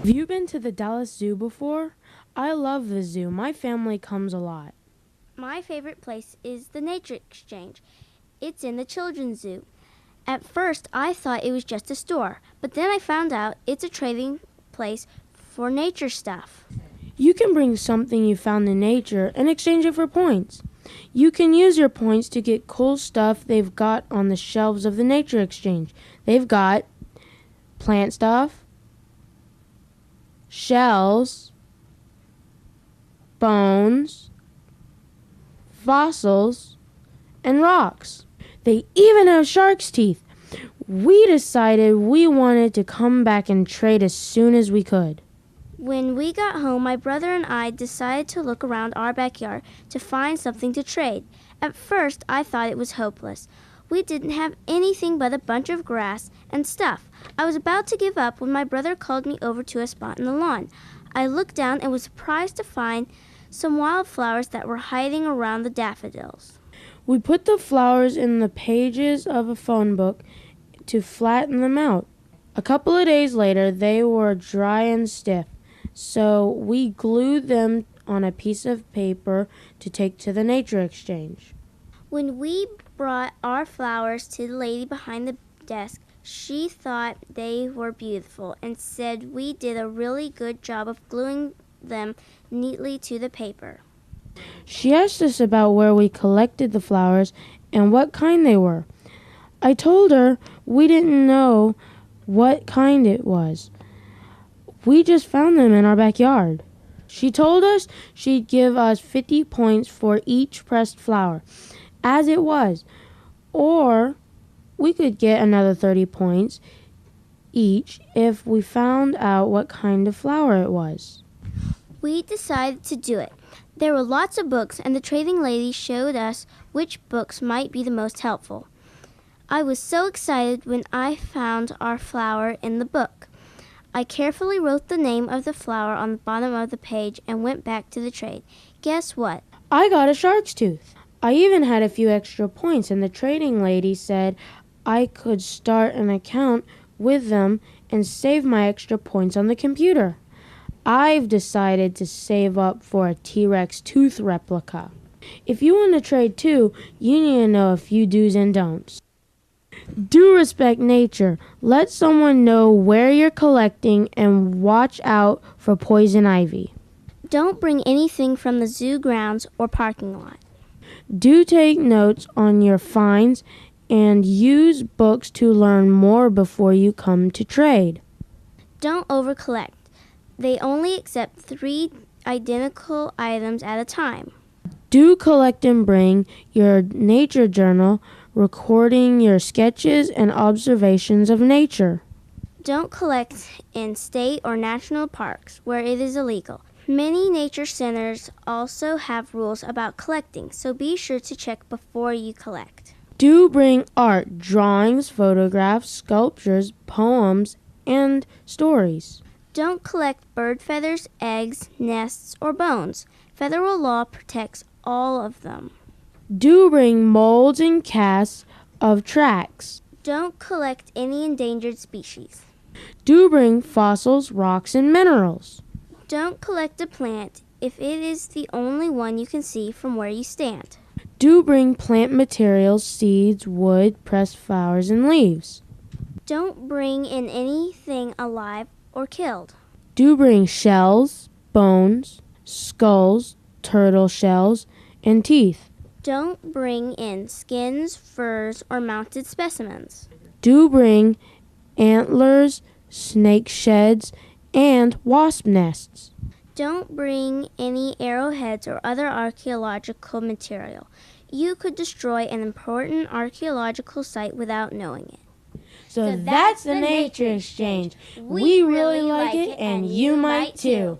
Have you been to the Dallas Zoo before? I love the zoo. My family comes a lot. My favorite place is the Nature Exchange. It's in the Children's Zoo. At first, I thought it was just a store, but then I found out it's a trading place for nature stuff. You can bring something you found in nature and exchange it for points. You can use your points to get cool stuff they've got on the shelves of the Nature Exchange. They've got plant stuff, shells, bones, fossils, and rocks. They even have shark's teeth. We decided we wanted to come back and trade as soon as we could. When we got home, my brother and I decided to look around our backyard to find something to trade. At first, I thought it was hopeless. We didn't have anything but a bunch of grass and stuff. I was about to give up when my brother called me over to a spot in the lawn. I looked down and was surprised to find some wildflowers that were hiding around the daffodils. We put the flowers in the pages of a phone book to flatten them out. A couple of days later, they were dry and stiff, so we glued them on a piece of paper to take to the Nature Exchange. When we brought our flowers to the lady behind the desk, she thought they were beautiful and said we did a really good job of gluing them neatly to the paper. She asked us about where we collected the flowers and what kind they were. I told her we didn't know what kind it was. We just found them in our backyard. She told us she'd give us 50 points for each pressed flower, as it was, or we could get another 30 points each if we found out what kind of flower it was. We decided to do it. There were lots of books, and the trading lady showed us which books might be the most helpful. I was so excited when I found our flower in the book. I carefully wrote the name of the flower on the bottom of the page and went back to the trade. Guess what? I got a shark's tooth. I even had a few extra points, and the trading lady said I could start an account with them and save my extra points on the computer. I've decided to save up for a T-Rex tooth replica. If you want to trade too, you need to know a few do's and don'ts. Do respect nature. Let someone know where you're collecting and watch out for poison ivy. Don't bring anything from the zoo grounds or parking lot. Do take notes on your finds and use books to learn more before you come to trade. Don't over-collect. They only accept 3 identical items at a time. Do collect and bring your nature journal, recording your sketches and observations of nature. Don't collect in state or national parks where it is illegal. Many nature centers also have rules about collecting, so be sure to check before you collect. Do bring art, drawings, photographs, sculptures, poems, and stories. Don't collect bird feathers, eggs, nests, or bones. Federal law protects all of them. Do bring molds and casts of tracks. Don't collect any endangered species. Do bring fossils, rocks, and minerals. Don't collect a plant if it is the only one you can see from where you stand. Do bring plant materials, seeds, wood, pressed flowers, and leaves. Don't bring in anything alive or killed. Do bring shells, bones, skulls, turtle shells, and teeth. Don't bring in skins, furs, or mounted specimens. Do bring antlers, snake sheds, and wasp nests. Don't bring any arrowheads or other archaeological material. You could destroy an important archaeological site without knowing it. So that's the Nature Exchange. We really like it, and you might too.